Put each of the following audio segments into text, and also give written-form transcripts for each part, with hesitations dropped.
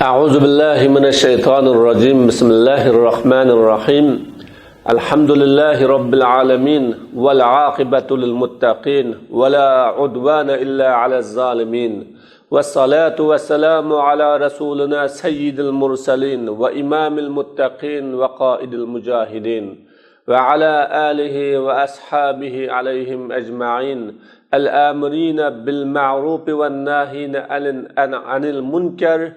أعوذ بالله من الشيطان الرجيم بسم الله الرحمن الرحيم الحمد لله رب العالمين والعاقبة للمتقين ولا عدوان إلا على الظالمين والصلاة والسلام على رسولنا سيد المرسلين وإمام المتقين وقائد المجاهدين وعلى آله وأصحابه عليهم أجمعين الآمرين بالمعروف والناهين عن المنكر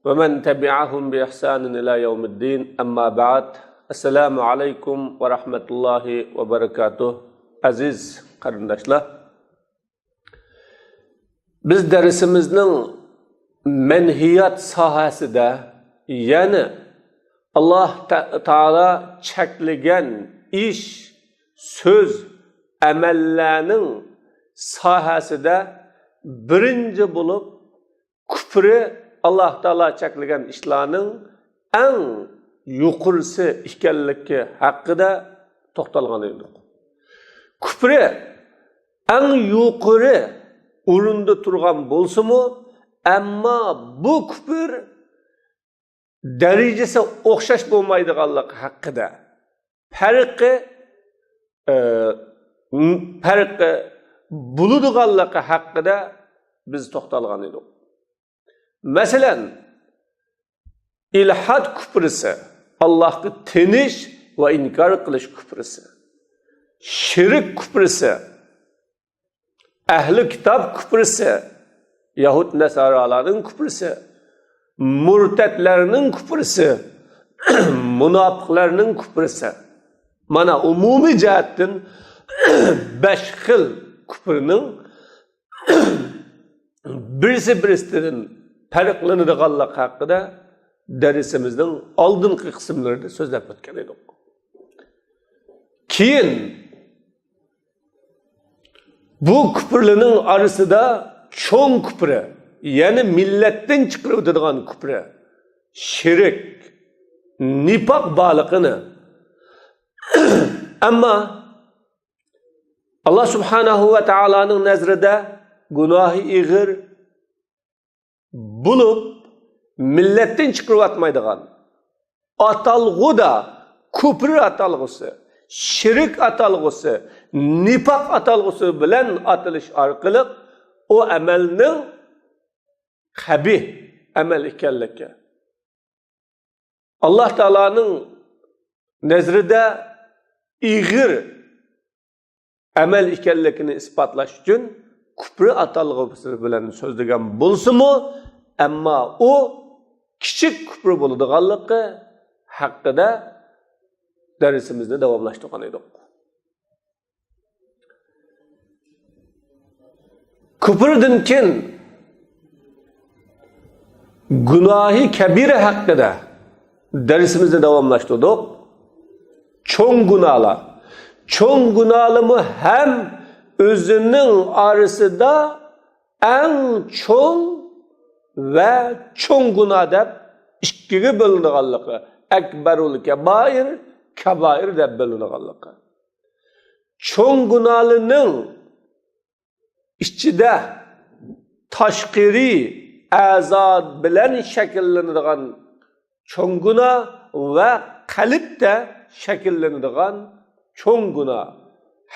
ومن تبعهم بإحسان إلى يوم الدين أما بعد السلام عليكم ورحمة الله وبركاته Aziz qarindoshlar, biz darsimizning manhiyat sohasida, ya'ni Alloh taolo cheklagan ish, so'z, amallarning sohasida birinchi bo'lib kufri Allah Taala cheklagan ishlarning eng yuqorisi ekanligi haqida to'xtalgan edik. Kufri eng yuqori o'rinda turgan bo'lsa-mu, ammo bu kufr darajasi o'xshash bo'lmaydiganligi haqida farqi bo'ladiganligi haqida biz to'xtalgan edik. Mesela ilhad küfrisi, Allah'ı teniş ve inkar kılış küfrisi, şirk küfrisi, ehli kitap küfrisi, Yahud Nesaraların küfrisi, murtetlerinin küfrisi, münafıklarının küfrisi. Mana umumi cihetten 5 xil küfrinin birisi-birisinden farqlanadiganlik haqida darsimizning oldingi qismlarida so'zlab o'tgan edik. Keyin bu kufrlarning orasida cho'ng kufri, ya'ni millatdan chiqaradigan kufri, shirk, nifoq borligini ammo Alloh subhanahu va taoloning nazarida gunohi ig'ir bulup milletten çıkırıp atmaydıgan atalgı da küfür atalgısı, şirk atalgısı, nifak atalgısı bilen atılış arkalık o amelinin habih amel ikenliki. Allah Teala'nın nezrinde iğir amel ikenlikini ispatlaş için küfür atalgısı bilen sözlügen bulsa mu, ama o küçük küfür bo'ladiganligi haqida darsimizni davomlashtirgan edik. Küfrdan keyin gunohi kabira haqida darsimizni davomlashtirdik. Cho'ng gunohlar. Cho'ng gunohlarmi ham o'zining orasida eng cho'ng ve cho'ng gunoh deb ikkiga bo'linganligi, akbarul kabair, kabair deb bo'linganligi. Cho'ng gunohlarning ichida tashqiri a'zo bilan shakllanadigan cho'ng gunoh va qalbda shakllanadigan cho'ng gunoh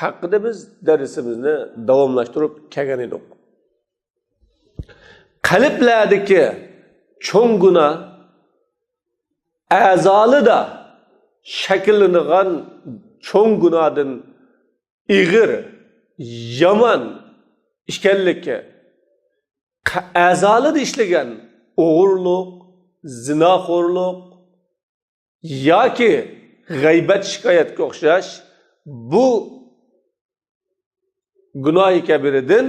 haqida biz darsimizni davomlashtirib kelgan edik. Qalblardagi cho'ng gunoh a'zoli da shakllangan cho'ng gunohdan ig'ir, yomon ishkanligi, a'zolida ishlagan o'g'irlik, zinoxo'rlik yoki g'aybat shikoyatga o'xshash bu gunohi kabiradan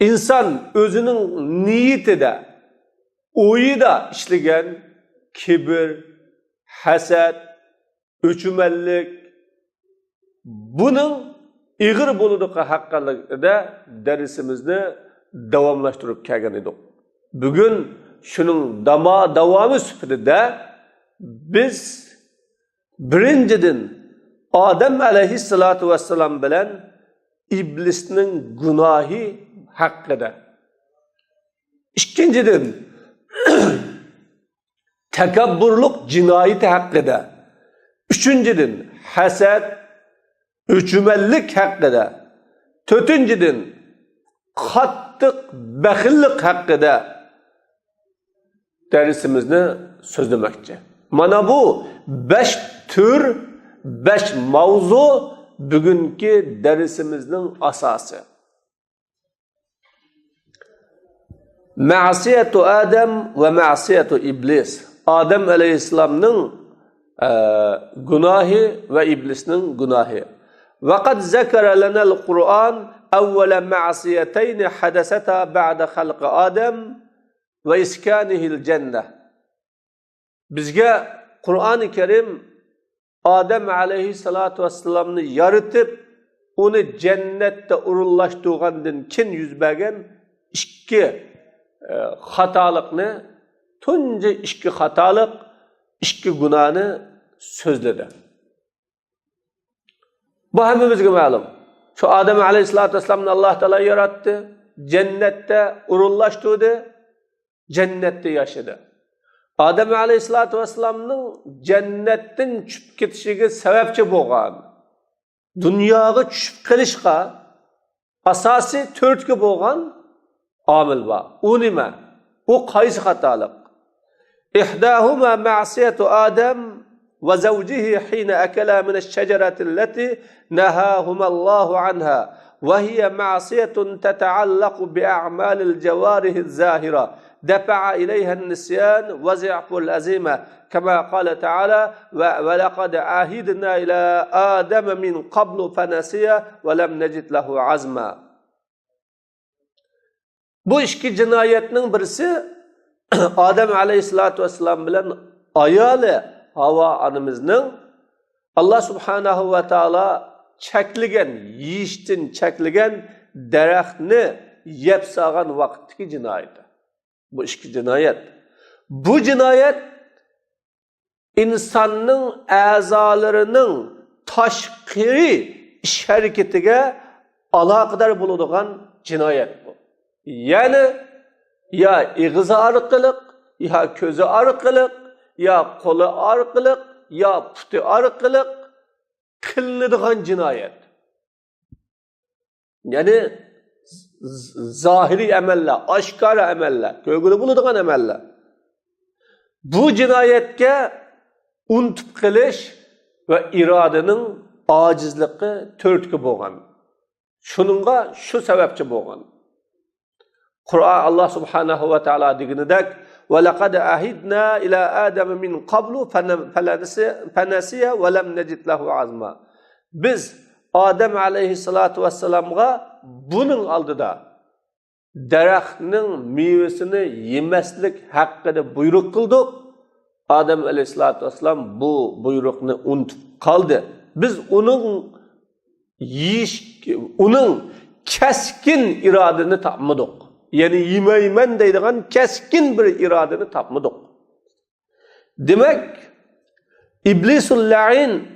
insan özünün niyetide, oyida işleyen kibir, haset, öçümellik, bunun iğir buluduğu hakkında dersimizni davamlaştırıp kelgan edik. Bugün şunun davamı süpürde biz birinciden Adem aleyhissalatu vesselam bilen iblisning gunohi haqida. İkinciden takabburluk jinoyati haqida. Üçüncüdün hasad, üçümellik haqida. To'rtinchidan qattiq baxillik haqida dersimizni so'zlamoqchi. Mana bu 5 tür, 5 mavzu bugungi dersimizning asosi. Ma'siyatu Adam ve ma'siyatu iblis. Adam aleyhisselamның günahı ve iblisning günahı. وقد ذكر لنا القرآن أول معصيتين حدثتا بعد خلق آدم وإسكانه الجنة. Bizge Kur'an-ı Kerim Adem aleyhissalatu vesselam'ını yaratıp onu cennette urullaştırgandan kin yüz bergen iki hatalıkni, tunca iki hatalık, iki günahını sözledi. Bu hemimizge ma'lum. Şu Adem aleyhissalatu vesselam'ını Allah Teala yarattı, cennette urullaştırdı, cennette yaşadı. Adem aleyhissalatu vesselam'ның cennetten çıkıp ketişige sebepçi bolgan, dunyoga tushib qilishga asosiy to'rtga bolgan omil bor. U nima? U qaysi xatolik? İhdahuma ma'siyatu Adem ve zawjihi hina akala min ash-shajarati allati nahahuma Allahu anha ve hiye ma'siyatun tata'allaqu bi a'malil jawarihi az-zahira. دفع إليها النسيان وزعف الأزيمة كما قال تعالى ولقد عهدنا إلى آدم من قبل فنسي ولم نجد له عزما. Bu iki cinayetinin birisi Adem aleyhissalatu vesselam bilen ayali Hava anımızın Allah subhanahu ve taala çekligen, yiyiştin çekligen deraxtni yep sağan vaktki cinayeti. Bu iki cinayet. Bu cinayet insanın azalarının taşkiri iş hareketiga alakadar bulunduğun cinayet bu. Yani ya ağzı arqılık, ya közü arqılık, ya kolu arqılık, ya putu arqılık kılınıdığın cinayet. Yani zahiri emeller, aşkara emeller, köygülü bulunduğun emeller. Bu cinayetke unutup kılış ve iradenin acizliği törtki boğan. Şununla şu sebepçi boğan. Kur'an Allah subhanahu ve teala diginidek وَلَقَدْ أَهِدْنَا إِلَى آدَمَ مِنْ قَبْلُ فَنَسِيَ وَلَمْ نَجِدْ لَهُ عَزْمًا. Biz Adem aleyhissalatu vesselam'a bunun aldıda deraxtning meyvesini yemeslik hakkında buyruk kıldık. Adem aleyhissalatu vesselam bu buyruqni unutup kaldı. Biz onun keskin iradını tapmadık. Yani yemeymen deydiğen keskin bir iradını tapmadık. Demek İblisul la'in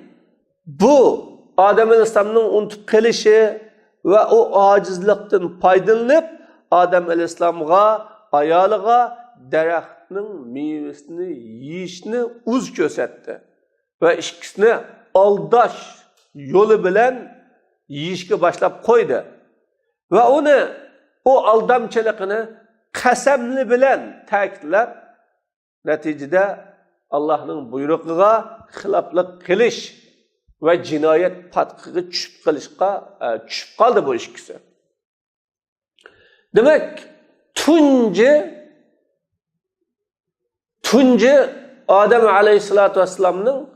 bu Adem aleyhisselam'ın unutup kılışı ve o acizlikten faydalanıp Adem aleyhisselam'a, ayalığa deraxtning meyvesini yeyishni uz ko'rsatdi. Ve ikisini aldash yo'li bilan yeyishga boshlab qo'ydi. Ve onu o aldamchiligini qasamli bilan ta'kidlab, natijada Allah'ning buyrug'iga xiloflik qilish ve cinayet patqiga tushib qoldi bu ikisi. Demek tunji Adem aleyhissalatu vesselam'ның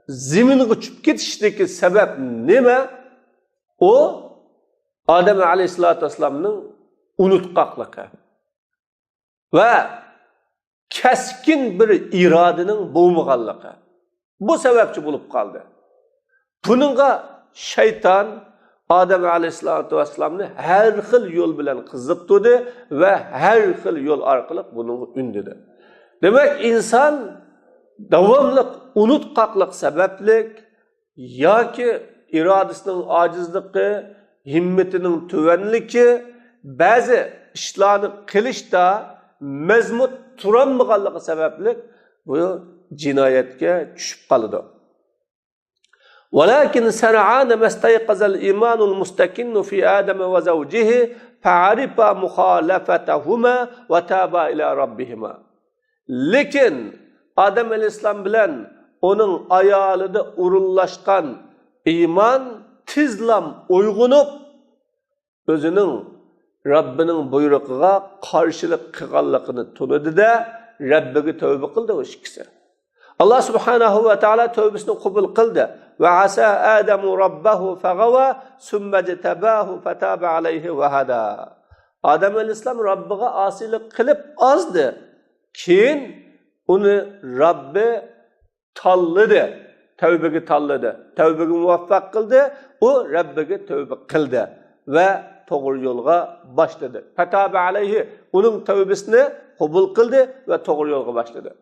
ziminiga tushib ketishdagi sebep nima? O Adem aleyhissalatu vesselam'ның unutqaqligi ve keskin bir iradening bo'lmaganligi. Bu sebepçi bulup kaldı. Bununla şeytan Adem aleyhissalatu vesselam'ni her xil yol bilen qiziqtirdi ve her xil yol arqali bunu ündüdü. Demek insan davamlı unutqaqlik sebeplik yoki iradəsinin acizligi, himmetinin tüvenliki, bazı işlarni qilishda mazmut turolmaganligi sababli bu jinoyatga tushib qoladi. ولكن سرعان ما استيقظ الإيمان المستكن في آدم وزوجه فعرف مخالفتهما وتاب إلى ربهما. Lekin Adem Aleyhisselam bilen onun ayalida urullaşkan iman tizlam uygunup özünün Rabbinin buyrukıga karşılık kıgallıkını tunudu da Rabbiga tövbe kıldı o ikisi. Allah subhanahu ve ta'ala tövbesini kabul kıldı. Ve asa Adamu rabbahu fagava sümme cetebahu fetabe aleyhi ve hada. Adem Aleyhisselam Rabbiga asilik kılıp azdı. Keyin onu Rabbi talladı. Tövbegi talladı. Tövbegi muvaffak kıldı. O Rabbiga tövbe kıldı. Ve doğru yolga başladı. Fetabe aleyhi. Onun tövbesini kabul kıldı ve doğru yolga başladı.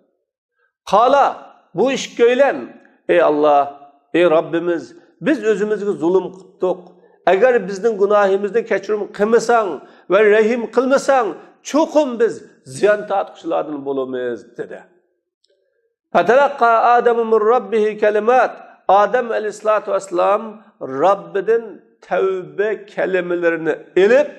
Kala bu iş köylen. Ey Allah, ey Rabbimiz, biz özümüzge zulüm kıttık. Eğer bizden günahımızda keçirim kılmasan ve rahim kılmasan, çokum biz ziyan tatlıkçılardan bulunmayız dedi. Fetelakka Adem min Rabbihi kelimat. Adem aleyhissalatu vesselam Rabbiden tevbe kelimelerini elip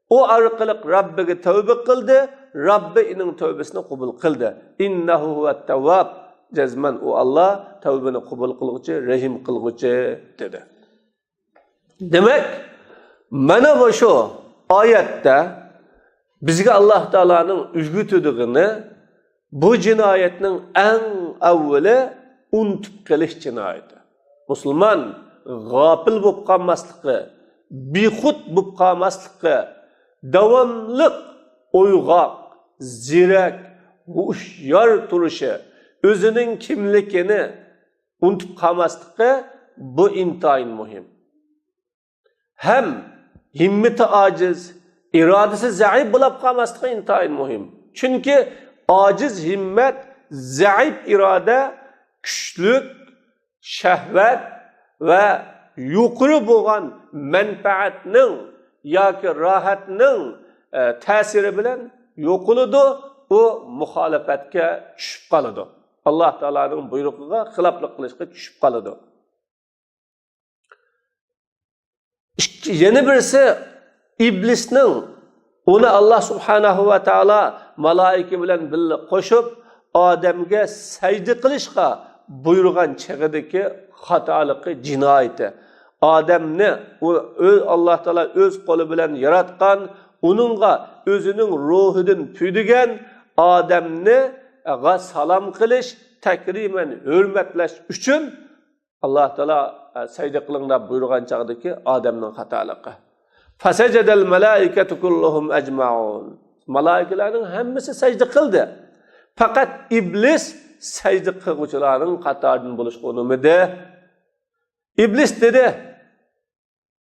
o arkalık Rabbiga tövbe kıldı. Rabbi inin tövbesini kabul kıldı. İnnehu huvet tevvab. Cezmen o Allah tövbeni kabul kılgıcı, rahim kılgıcı dedi. Demek mana bu şu ayette bizge Allah Teala'nın üzgütüdüğünü bu cinayetin en evveli unutup keliş cinayeti. Müslüman gafil bulup kalmaslığı, bihut bulup kalmaslığı, devamlık uygak, zirek, huşyar turuşu, özünün kimlikini unutup kalmaslığı bu intayın muhim. Hem himmeti aciz, iradesi zayıf bulup kalmaslığı intayın muhim. Çünkü aciz himmet, zayıf irade, güçlük, şehvet ve yukarı boğan menfaatinin ya ki rahatının tesiri bilen yokuludu, o muhalefetke düşüp kalıdı. Allah Teala'nın buyruğuna hılaplık kılışka düşüp kalıdı. Yeni birisi iblisinin onu Allah Subhanahu ve Teala malaike bilen birlikte koşup Adem'ge secde kılışka buyurgan çağıdaki hatalıkı cinayeti. Adem'ni Allah Teala öz kolu bilen yaratkan, onunla özünün ruhudun püdügen Adem'ni salam kılış, tekrimen hürmetleş üçün Allah Teala secde kılında buyurgan çağıdaki Adem'nin hatalıkı. Fesecedel melaiketu kulluhum ecmaun. Malaikelerin hemmisi secde kıldı. Fakat iblis secde kılgıçıların katarının buluşkunumide. İblis dedi.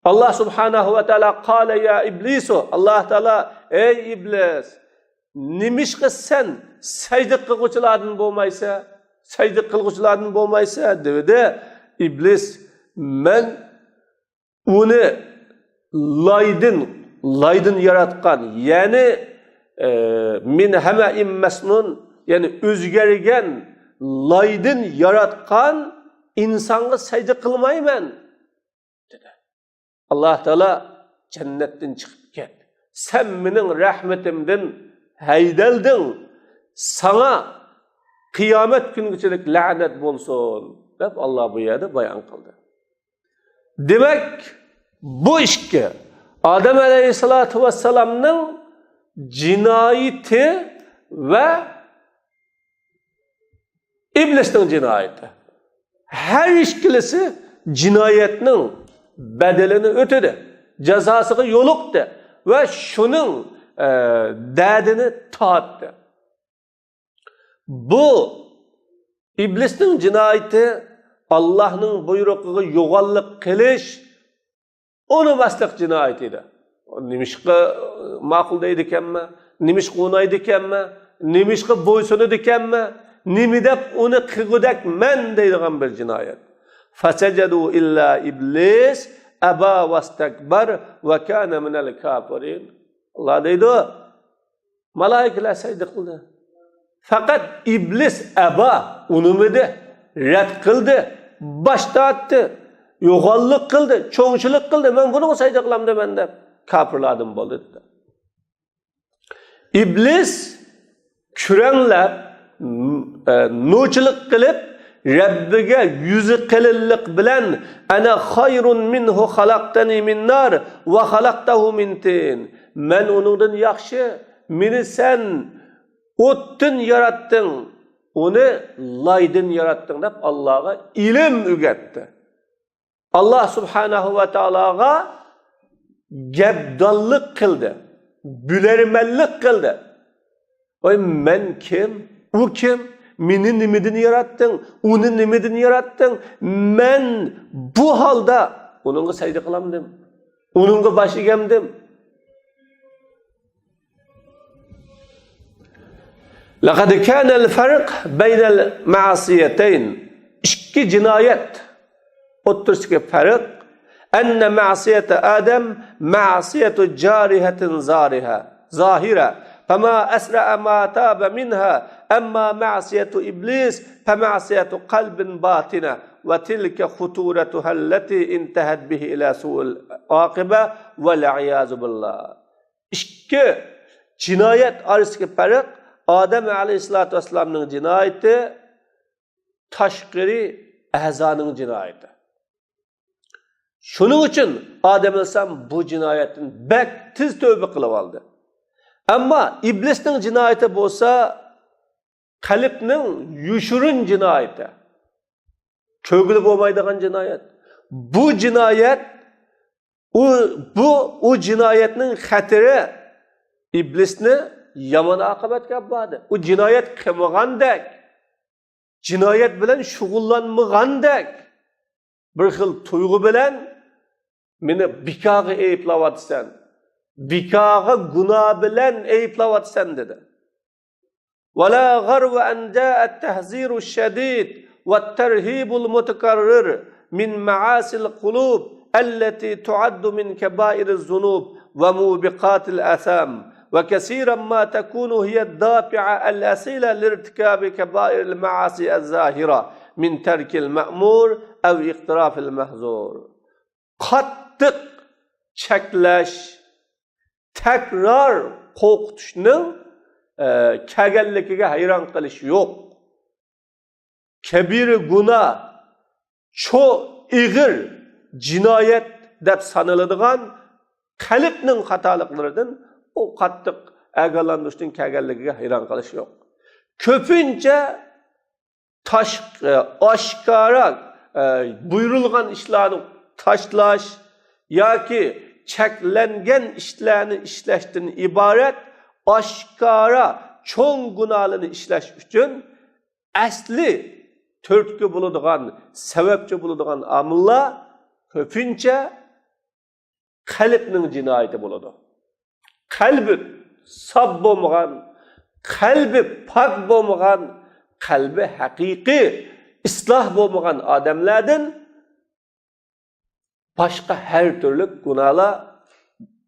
Allah Subhanahu ve Teala kâle ya iblisu. Allah Teala ey iblis. Nimiş kız sen secde kılgıçıların bulmaysa, secde kılgıçıların bulmaysa dedi. İblis men onu laydın yaratkan yani min heme'in mesnun yani özgergen laydın yaratkan insanı secde kılmayman dedi. Allah Teala cennetten çıkıp ket. Sen menin rahmetimden haydeldin. Sana kıyamet günüçelik lanet bolsun. Hep Allah bu yerde bayan kıldı. Demek bu işki Adem Aleyhisselatü Vesselam'ın cinayeti ve İblis'in cinayeti. Her işkilisi cinayetinin bedelini ötedi. Cezasını yoluktu. Ve şunun derdini taattı. Bu İblis'in cinayeti Allah'ın buyruğunu yoğallık kılış onu bastık cinayetiydi. Nimişki makul deydi ikenme, nimişki onaydı ikenme, nimişki boysunu dikenme, nimidep onu kıgıdak men deydiğen bir cinayet. Fesecedu illa iblis eba vestekber ve kâne minel kafirin. Allah deydi o. Malaikeler secde kıldı. Fakat iblis eba, unumidi, red kıldı, başta attı, yoğallık kıldı, çoğunçuluk kıldı. Ben bunu sayda kılam da ben de kapırladım boldu. İblis kürenler nuçuluk kılıp Rabbiga yüzü qilillik bilan ana hayrun minhu xalaqtani min nar va xalaqtahu min tin. Men onundan yaxshi, meni sen o'tdan yarattın, onu laydan yarattın deb Allah'a ilim ügetdi. Allah subhanahu va taolaga gapdonlik qildi, bülermellik qildi. Oy men kim? U kim? Meni nimidin yarattın, onu nimidin yarattın. Men bu halda onunla sayda kılamdım, onunla başı gemdim. لَقَدْ كَانَ الْفَرْقِ بَيْنَ الْمَعَصِيَتَيْنِ İki cinayet oturski fark enne ma'siyete Adem ma'siyetu carihetin zahire فما أسرع ما تاب منها أما معصية إبليس فمعصية قلب باطنة وتلك خطورتها التي انتهت به إلى سوء العاقبة والعياذ بالله. İki cinayet arasındaki fark Adem Aleyhisselatü Vesselam'ın cinayeti, taşkiri ehzanın cinayeti. Şunun için Adem Aleyhisselam bu cinayetin bek tiz tövbe kılıp aldı. Ama iblisning cinayeti bo'lsa, qalbning yushurun cinayeti. Ko'ngil bo'lmaydigan cinayet. Bu cinayet, bu cinayetning xatiri iblisni yomon oqibatga olib bordi. U cinayet qilmagandek, cinayet bilan shug'ullanmagandek, bir xil tuyg'u bilan meni bikaga ayblawatsan, bikaga günah bilen eyplavatsan dedi. وَلَا غَرْوَ أَنْ جَاءَ التَّحْذِيرُ الشَّدِيدُ وَالتَّرْهِيبُ الْمُتَكَرِّرُ مِنْ مَعَاصِ الْقُلُوبِ التي تعد من كبائر الذنوب وموبقات الآثام وكثيرا ما تكون هي الدافعة الأصيلة لارتكاب كبائر المعاصي الظاهرة من ترك المأمور أو اقتراف المحظور. Qattiq cheklash, tekrar korkutuşning kelganligiga hayron qilish yo'q. Kabir günah, çok ig'ir jinoyat deb sanaladigan qalbning xatoliklaridan o qattiq agalanishning kelganligiga hayron qilish yo'q. Ko'pincha oshkora buyurilgan ishlarni tashlash yoki çeklengen işlerini işleştiğin ibaret aşkara çoğun günahını işleş için asli törtkü bulunduğun, sebepçi bulunduğun amıllar köpünce kalbinin cinayeti buludu. Kalbi sab olmayan, kalbi pak olmayan, kalbi hakiki, ıslah olmayan adamlardan başka her türlü günahlar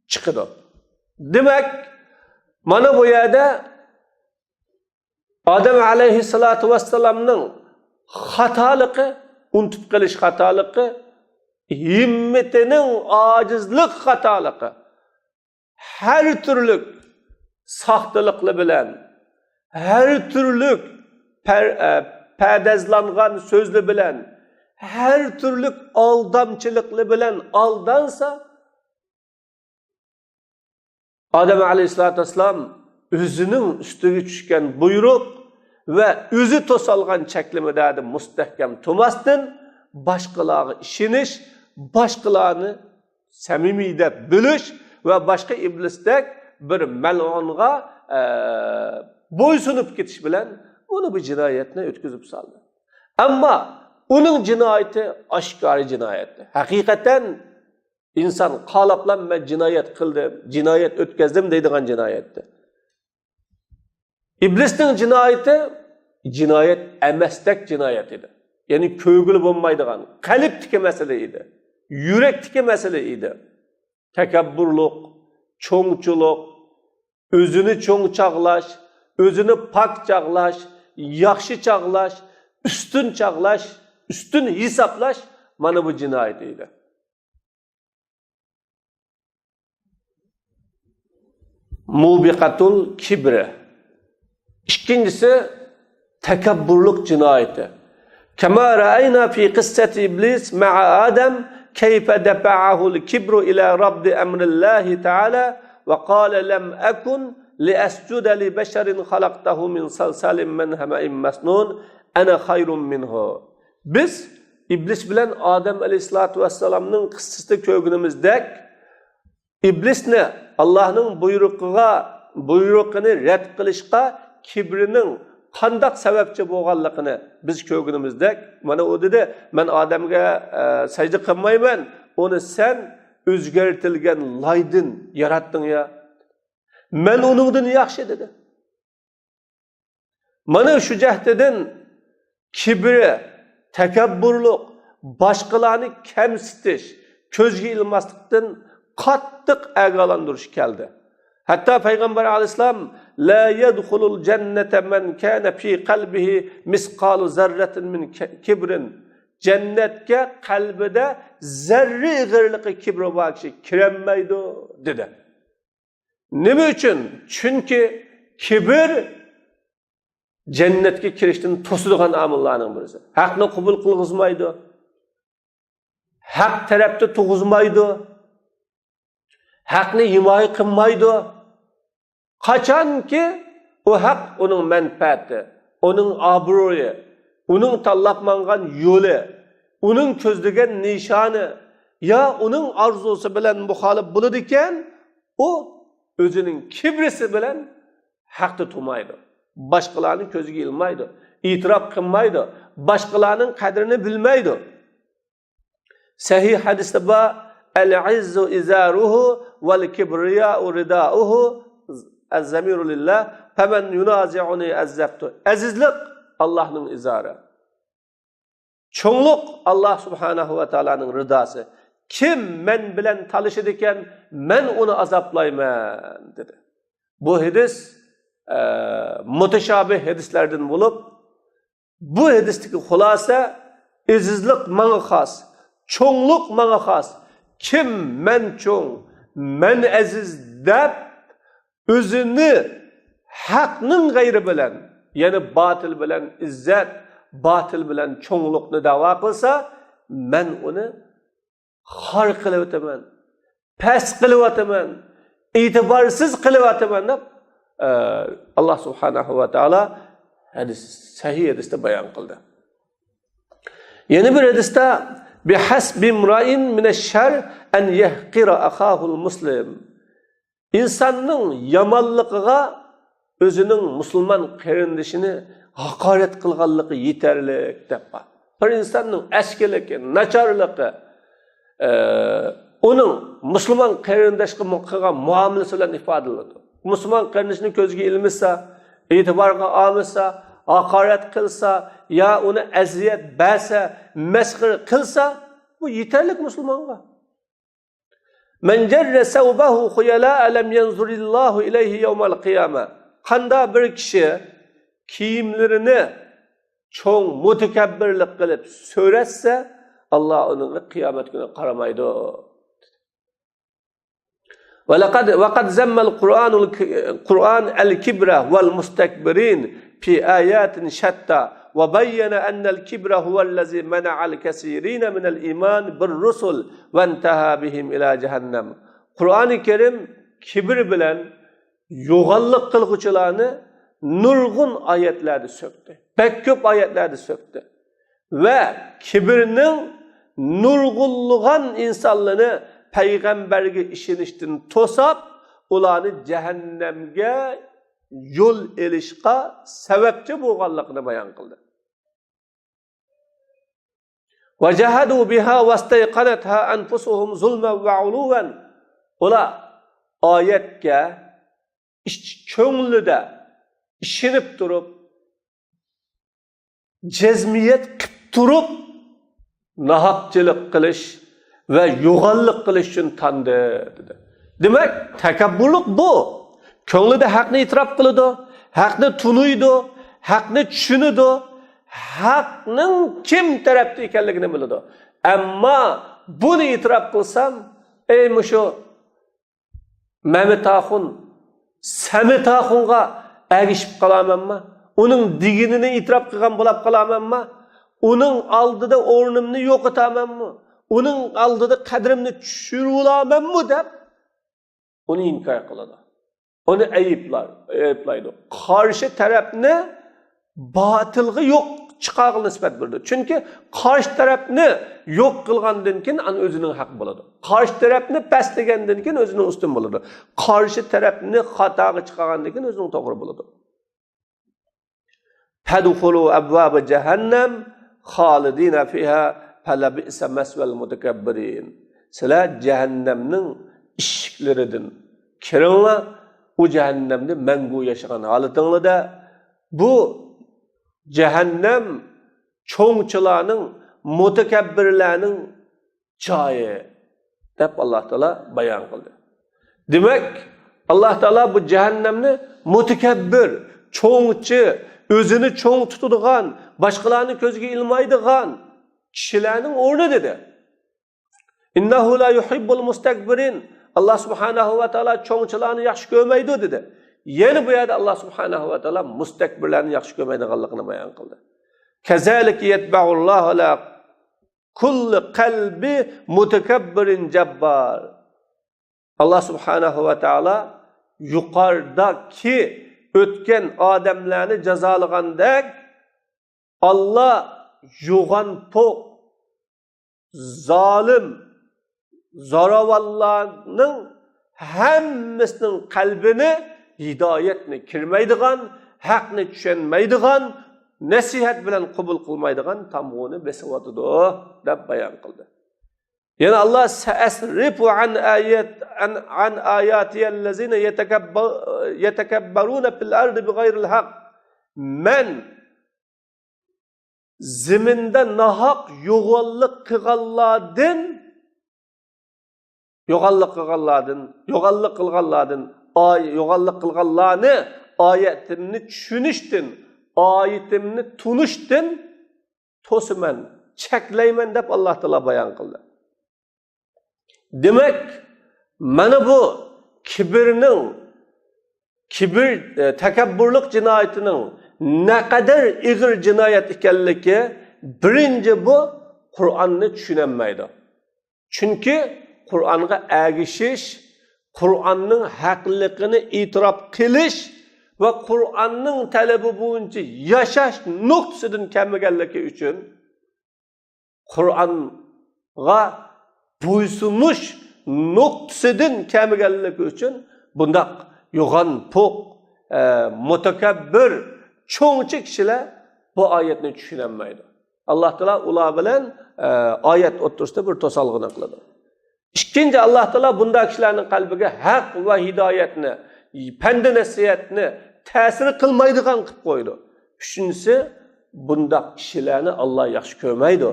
çıkıdı. Demek, mana bu yerde Adem Aleyhisselatü Vesselam'ın hatalığı, unutup kılış hatalığı, himmetinin acizlik hatalığı, her türlü sahtılıklı bilen, her türlü perdezlangan sözlü bilen, her türlü aldamçılıklı bilen aldansa, Adem Aleyhisselatü Vesselam özünün üstüne düşken buyruk ve özü tosalgan çeklimede müstehkem tumasdın, başkalarına işiniş, başkalarını samimiyde bölüş ve başka iblistek bir mel'unga boysunup getiş bilen onu bir cinayetine ötküzüp saldı. Ama onun cinayeti aşikari cinayetti. Hakikaten insan qalaplan ben cinayet kıldım, cinayet ötkezdim deydiğen cinayetti. İblis'in cinayeti cinayet emestek cinayetiydi. Yani köygülü olmaydiğen, kaliptiki meseleydi. Yürektiki meseleydi. Tekabburluk, çoğunçuluk, özünü çoğunçaklaş, o'zini pok chaqlash, yaxshi chaqlash, ustun chaqlash, ustun hisoblash mana bu jinoyat edi. Mubiqatul kibri. İkincisi tekabburluk cinayeti. Kema ra'ayna fi qissati iblis ma'a Adem keyfe defa'ahul kibru ila rabbi emrillahi ta'ala ve qala lem ekun li escude li beşerin halaktahu min salsalim men heme'in mesnun ana hayrun minhu. Biz iblis bilen Adem aleyhissalatu vesselam'nın kıssasını köygünümüzdek iblisni Allah'ın buyruğunu red qilishqa kibrining qandaq sababchi bo'lganligini biz ko'rgunimizdek mana u dedi men odamga sajda qilmayman uni sen o'zgartirilgan loydin yaratding ya men uningdan yaxshi dedi. Mana shu jahdidan kibri, takabburlik, boshqalarni kamsitish, ko'zga ilmaslikdan qattiq agalandirish keldi. Hatta Peygamber Aleyhisselam la yedhulul cennete men kana fi kalbihi misqalu zerretin min kibrin. Cennetke kalbide zerre ig'irliqi kibri bor kishi kirolmaydi dedi. Nima uchun? Chunki kibr cennetga kirishdan to'sadigan omillarning birisi. Haqni qabul qilg'izmaydi. Haq tarafda tug'izmaydi. Haqni himoya qilmaydi. Qachonki o haq onun menfaati, onun obro'yi, onun tanlab mangan yo'li, onun ko'zlagan nishoni ya onun arzusi bilan muxolif bo'ladi ekan, o o'zining kibrisi bilan haqni tutmaydi. Boshqalarning ko'ziga ilmaydi, e'tirof qilmaydi, boshqalarning qadrini bilmaydi. Sahih hadisda bor al-izzu izaruhu vel kibriya'u ridauhu az-zamiru lillah faman yunazi'uni azzabtu. Azizlik Allah'ın izarı. Çoğunluk Allah subhanahu ve ta'ala'nın rıdası. Kim men bilen talışıdiken men onu azaplayman dedi. Bu hadis muteşabih hadislerden bulup bu hadisteki hulasa azizlik bana has, çoğunluk bana has. Kim men çoğun, men aziz deb özünü haqning g'ayri bilan, yani batil bilan izzat, batil bilan çoğunlukni da'vo qilsa, men uni xor qilib o'taman, past qilib o'taman, e'tiborsiz qilib o'taman deb Allah subhanahu va taolo hadis sahih hadisda bayon qildi. Yana bir hadisda bihasbi imra'in minash-shar an yahqira akhahu muslim. İnsanның yamanlıqıga özünün Müslüman qarindishini haqorat qilganligi yetarlik deb bor. Bir insonning askiligi, nacharligi, uning Müslüman qarindishga qilgan muomalasi bilan ifodalanadi. Müslüman qarindishini ko'zga ilmasa, e'tiborga olmasa, haqorat qilsa, ya uni aziyat bersa, masxir qilsa, bu yetarlik Müslümanga. Men cerre sevbahu khuyala lem yanzurillahu ileyhi yevmel kıyame. Qanda bir kishi kiyimlerini çoğ mutakabbirlik qilib so'ratsa, Allah onun kıyamet günü qaramaydi. Ve laqad zammel Kur'an el-kibra vel mustakbirin fi ayatin shatta ve bayyana ennel kibra huvellezî mena'al kesîrîne minel iman bir rusul ve intaha bihim ila cehennem. Kur'an-ı Kerim kibir bilen yoğallık kılgıçılarını nurgun ayetlerde söktü. Pek köp ayetlerde söktü. Ve kibirinin nurgulluğan insanlığını peygamberge işiniştin tosap, ulanı cehennemge yol elişqa sebepçi bo'lganligini bayon qildi. Ve cahadu biha vastayqanatha anfusuhum zulman ve uluvan. Ular oyatga ko'nglida ishinib turib, jazmiyat qilib turib, nahaqchilik qilish ve yo'g'onlik qilish uchun tandi dedi. Demak, takabburlik bu. Ko'nglida haqni e'tirof qiladi, haqni tunuydi, haqni tushunadi, haqning kim tarafda ekanligini biladi. Ammo buni e'tirof qilsam, ey musho Mamitaxun, Samitaxunga agishib qolamanmi? Uning diginini e'tirof qilgan bo'lib qolamanmi? Uning oldida o'rnimni yo'qotamanmi? Uning oldida qadrimni tushirib olamanmi deb uni inkor qiladi. Uni ayıplaydı. Karşı tarafni batılgı yok çıqarğı nisbat berdi. Çünkü karşı tarafni yok qilgandan keyin an o'zining haq bo'ladi. Karşı tarafni pastlagandan keyin o'zining ustun bo'ladi. Karşı tarafni xatoga chiqargandan keyin o'zining to'g'ri bo'ladi. Fadkhulu abwab jahannam khalidina fiha falabisa maswal mutakabbirin. Sizlar jahannamning eshiklaridan kiringlar. O cehennemde mengu yaşayan halıtınlıda bu cehennem çoğunçılarının, mutekebbirlerinin çayı hep Allah Teala bayan kıldı. Demek Allah Teala bu cehennemni mutekebbir, çoğunçı, özünü çoğun tutuduğun, başkalarının közüge ilmaydıgan kişilerin ornu dedi. İnnehu la yuhibbul mustakbirin. Allah subhanahu wa ta'ala çoğunçılarını yaxşı görmeydi dedi. Yeni bu yerde Allah subhanahu wa ta'ala mustakbirlerini yaxşı görmeydiğini bayan kıldı. Kezalik yetba'ullahu la kulli kalbi mutekebbirin cebbar. Allah subhanahu wa ta'ala yukarıdaki ötken ademlerini cezalığandek Allah yuğan pok, zalim, zoravallarning hammasının qalbini hidayetni kirmaydigan, haqni tushunmaydigan, nasihat bilan qabul qilmaydigan tamg'uni besivotidi deb bayon qildi. Yani Allah sa'asrifu an ayati allazina yatakabbaruna fil ardi bighayril haqq. Men ziminda nahaq yo'g'onlik qilganlardan yo'g'onlik qilganlarni oyatimni tushunishdan, oyatimni tunishdan to'siman, cheklayman deb Alloh taolo bayon qildi. Demak, mana bu takabburlik jinoyatining naqadar ig'ir jinoyat ekanligi birinchi bu Qur'onni tushunolmaydi. Chunki Qur'onga agishish, Qur'onning haqligini e'tirof qilish va Qur'onning talabi bo'yicha yashash nuqtasidan kamaganligi uchun Qur'onga bo'ysunish nuqtasidan kamaganligi uchun bundaq yo'g'on po'q, mutakabbir, cho'ngchi kishilar bu oyatni tushunolmaydi. Alloh taolo ular bilan oyat o'rtasida bir to'salg'ini qiladi. İkinci Allah Teala bunda kişilerin kalbine hak ve hidayetini, pende nasihatini tesiri kılmaydıgan kılıp koydu. Üçüncüsü bunda kişilerini Allah yaxşı görmeydi.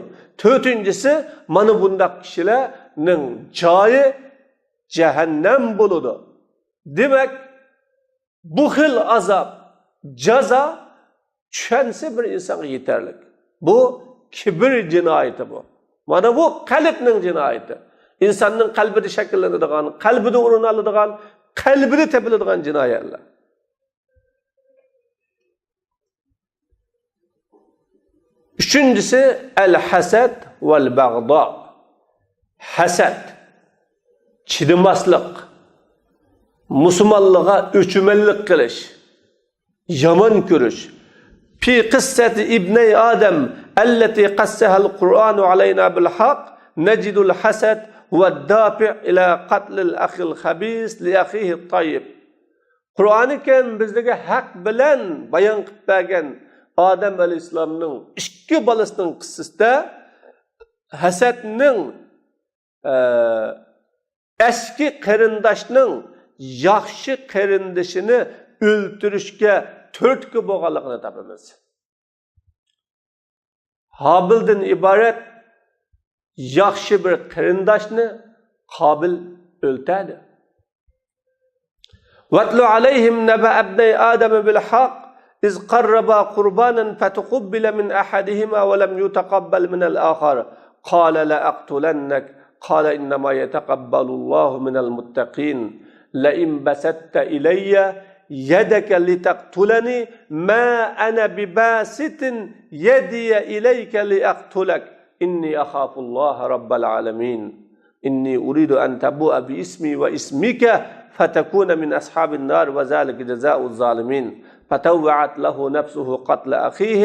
Dördüncüsü mana bunda kişilerin cayı cehennem buludu. Demek bu hıl azap, ceza çensi bir insana yeterlik. Bu kibir cinayeti bu. Mana bu kalbinin cinayeti. İnsanın kalbini şekillendiğin, kalbini urun alıdığın, kalbini tepildiğin cinayetler. Üçüncüsü el-hased vel-bagda. Hased, çidimaslık, musulmanlığa üçümellik kılış, yaman görüş. Fi kıssati İbni Adem, elleti qassahal Kur'anu aleyna bil-haq, necidul hased وَالدَّافِعْ إِلَى قَتْلِ الْأَخِ الْخَبِيثِ لِأَخِيهِ الطَّيِّبِ. Kur'an-ı Kerim bizdeki hak bilen bayan qilib bergan Adem aleyhisselamning ikki balasining qissasida hasadning eski qarindoshning yaxshi qarindishini o'ltirishga turtki bo'lganligini topamiz. Habildan iborat yaxshi bir qarindoshni Qabil o'ltirdi. وَاتْلُ عَلَيْهِمْ نَبَأَ ابْنَيْ آدَمَ بِالْحَقِّ إِذْ قَرَّبَا قُرْبَانًا فَتُقُبِّلَ مِنْ أَحَدِهِمَا وَلَمْ يُتَقَبَّلْ مِنَ الْآخَرِ قَالَ لَأَقْتُلَنَّكَ قَالَ إِنَّمَا يَتَقَبَّلُ اللَّهُ مِنَ الْمُتَّقِينَ لَئِنْ بَسَطْتَ إِلَيَّ يَدَكَ لِتَقْتُلَنِي مَا أَنَا بِبَاسِطٍ يَدِيَ إِلَيْكَ لِأَقْتُلَكَ إِنِّي أَخَافُ اللَّهَ رَبَّ الْعَالَمِينَ إِنِّي أُرِيدُ أَنْ تَبُوءَ بِإِسْمِي وَإِسْمِكَ فَتَكُونَ مِنْ أَصْحَابِ النَّارِ وَذَلِكَ جَزَاءُ الظَّالِمِينَ فَطَوَّعَتْ لَهُ نَفْسُهُ قَتْلَ أَخِيهِ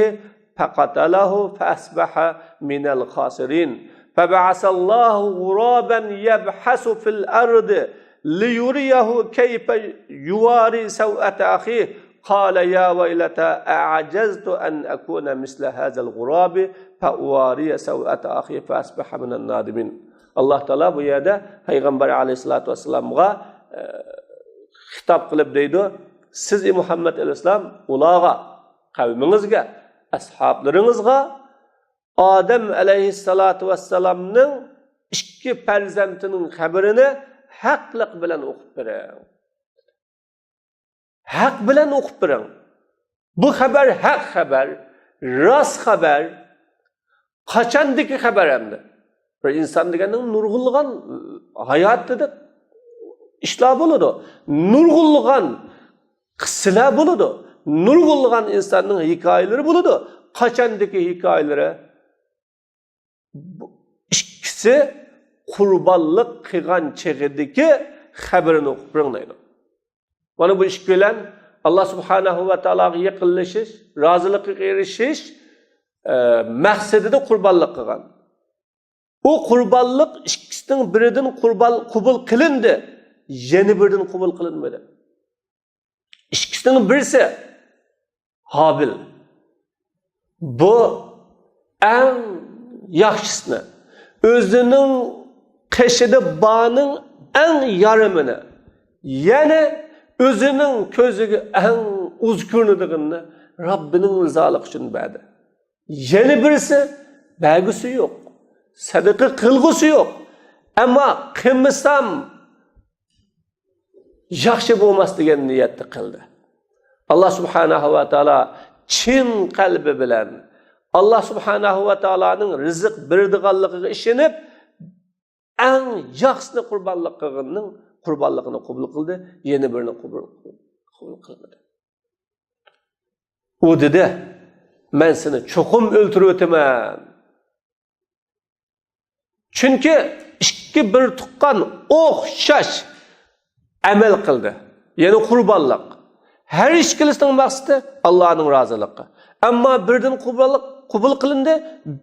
فَقَتَلَهُ فَأَصْبَحَ مِنَ الْخَاسِرِينَ فَبَعَثَ اللَّهُ غُرَابًا يَبْحَثُ فِي الْأَرْضِ لِيُرِيَهُ كَيْفَ يُوَارِي سَوْءَةَ أَخِيهِ قَالَ يَا وَيْلَتَى أَعَجَزْتُ أَنْ أَكُونَ مِثْلَ هَذَا الْغُرَابِ فَأُوَارِيَ سَوْءَةَ أَخِي فَأَصْبَحَ مِنَ النَّادِمِينَ Allah Teala bu yerda Payg'ambar alayhisolatu vassalamga xitob qilib deydi, siz Muhammad alayhisalom ularga, qavmingizga, ashoblaringizga Odam alayhisolatu vassalamning ikki farzandining xabarini haqliq bilan o'qib bering. Haq bilan o'qib bering. Bu xabar haq xabar, rost xabar, qachondagi xabar endi. Bir inson deganning nurg'ulg'an hayotida ishlar bo'ladi. Nurg'ulg'an qissalar bo'ladi. Nurg'ulg'an insonning hikoyalari bo'ladi. Qachondagi hikoyalari ikkisi qurbonlik qilgan chig'idagi xabarini o'qib bering. Mana bu ish bilan Alloh subhanahu va taologa yaqinlashish, rozilikka erishish maqsadida qurbonlik qilgan. O qurbonlik ikkisining biridan qabul qilindi, yana biridan qabul qilinmadi. Ikkisining birisi Habil. Bu eng yaxshisini, o'zining qishida borning eng yarımini, yana o'zining ko'ziga eng uzkurnidigini Robbining rizoligi uchun berdi. Yana birisi belgisi yo'q. Sadaqa qilgusi yo'q. Ammo qilmasam yaxshi bo'lmas degan niyatda qildi. Alloh subhanahu va taolo chin qalbi bilan Alloh subhanahu va taoloning rizq beradiganligiga ishonib, eng yaxshisini qurbonlik qilganning qurbonligini qabul qildi, yana birini qabul qilmadi. U dedi, men seni cho'qim o'ltirib o'taman. Chunki ikki bir tuqqan o'xshash amal qildi. Ya'ni qurbonlik. Har ikkilisining maqsadi Allohning roziligi. Ammo birdan qurbonlik qabul qilindi,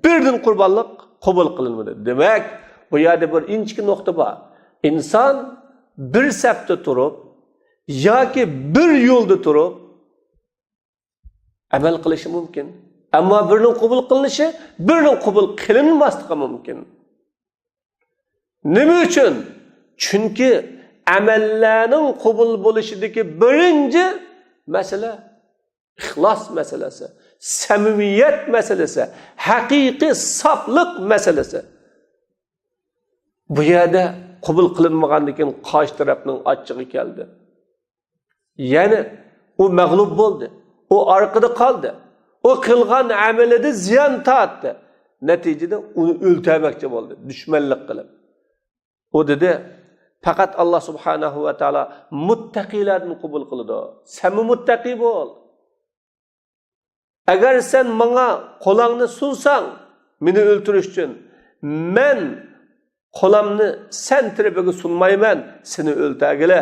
birdan qurbonlik qabul qilinmadi. Demak, bu yerda bir inchki nuqta bor. İnson bir safda turib yoki bir yo'lda turib amal qilishi mumkin. Ammo birning qabul qilinishi, birning qabul qilinmasligi mumkin. Nima uchun? Chunki amallarning qabul bo'lishidagi birinchi masala ixlos masalasi, samimiyat masalasi, haqiqiy soflik masalasi. Bu yerda qabul qilinmagandan keyin qarshi tarafning ochchig'i keldi. Ya'ni u mag'lub bo'ldi. U orqada qoldi. O qilgan amalida ziyon tortdi. Natijada uni o'ldirmoqchi bo'ldi, dushmanlik qilib. O dedi, faqat Alloh subhanahu va taolo muttaqilarni qabul qiladi. Sen muttaqi bo'l. Agar sen menga qo'lingni sunsang, meni o'ltirish uchun, men qo'limni sen tarafiga sunmayman, seni o'ltirgili.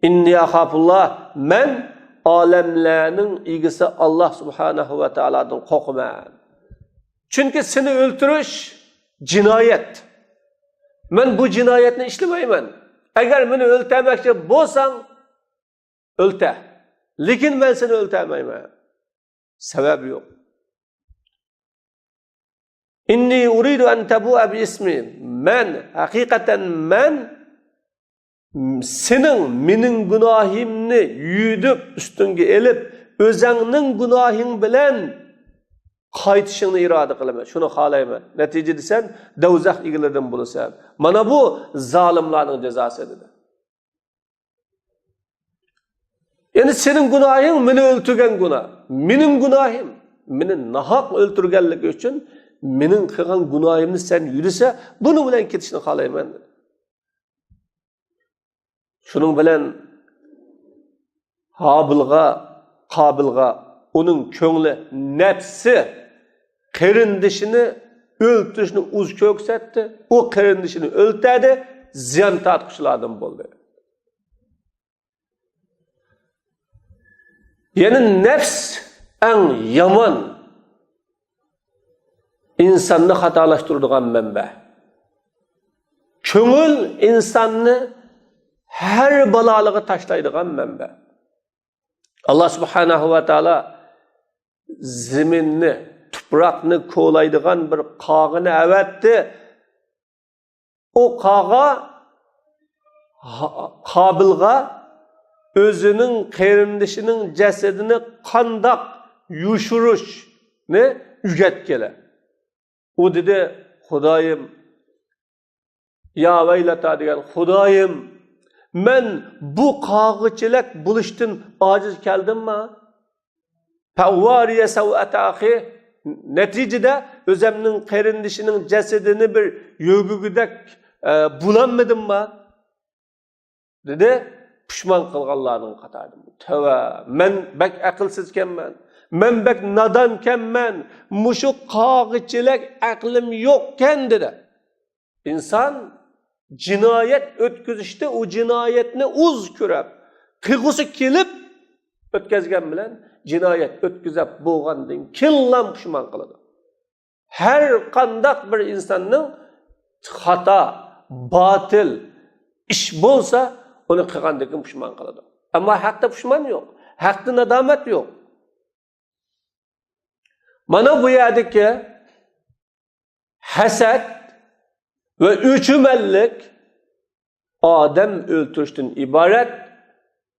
Inni axafulloh, men olamlarning egisi Alloh subhanahu va taolodan qo'rqaman. Chunki seni o'ltirish jinoyat. Men bu jinoyatni ishlamayman. Agar meni o'ltirmoqchi bo'lsang, o'lta. Lekin men seni o'ltirmayman. Sabab yo'q. Inni uridu an tabu'a bi ismi. Men haqiqatan men sening mening gunohimni yudib ustunga elib, o'zingning gunohing bilan qaytishingni iroda qilaman. Shuni xohlayman. Natijada sen dovzax egiladigan bo'lasan. Mana bu zolimlarning jazosi dedi. Yani senin günahın meni öldürgen günah. Menin günahım. Meni nahak öldürgenlik için menin kılgan günahımni sen yürüse bunu bilen ketişini kalayman. Şunun bilen Kabilga onun köngli nefsi kerindişini öldürüşünü uz köksetti. O kerindişini öldürdü. Ziyan tartışılı adam oldu. Yani nefs en yaman insanını hatalaştırdıgan menbe. Köngül insanını her balalığı taşlaydıgan menbe. Allah subhanahu wa ta'ala zeminni, tuprakni ko'laydigan bir qog'ini avatdi. O qog'a Qabilga özünün qerindishining jasadini qandaq yushirishni o'rgatganlar. O dedi, Xudoyim, ya vaylata degan, Xudoyim, men bu qog'ichilik bo'lishdan ojiz keldimmi? Favariya sav'ata axi, neticede özümnin qerindishining jasadini bir yo'g'igidek bulanmadim mı? Dedi, pişman qilganlarning qatoridan. Tava, men bak aqlsizkenman. Men bak nadankenman. Mushu qog'ichilik aqlim yo'qken dedi. İnsan cinayet ötküzüşte o cinayetini uz ko'rib, qilg'usi kelib ötkazgan bilan cinayet ötküzüp bo'lgandan keyin pishman qiladi. Her qandaq bir insonning xato, batil ish bo'lsa, onu qilgandan pishman qiladi. Ammo haqda pishman yo'q, haqda nadomat yo'q. Mana bu yerdagi hasad ve üçümellik Adem öldürüşten ibaret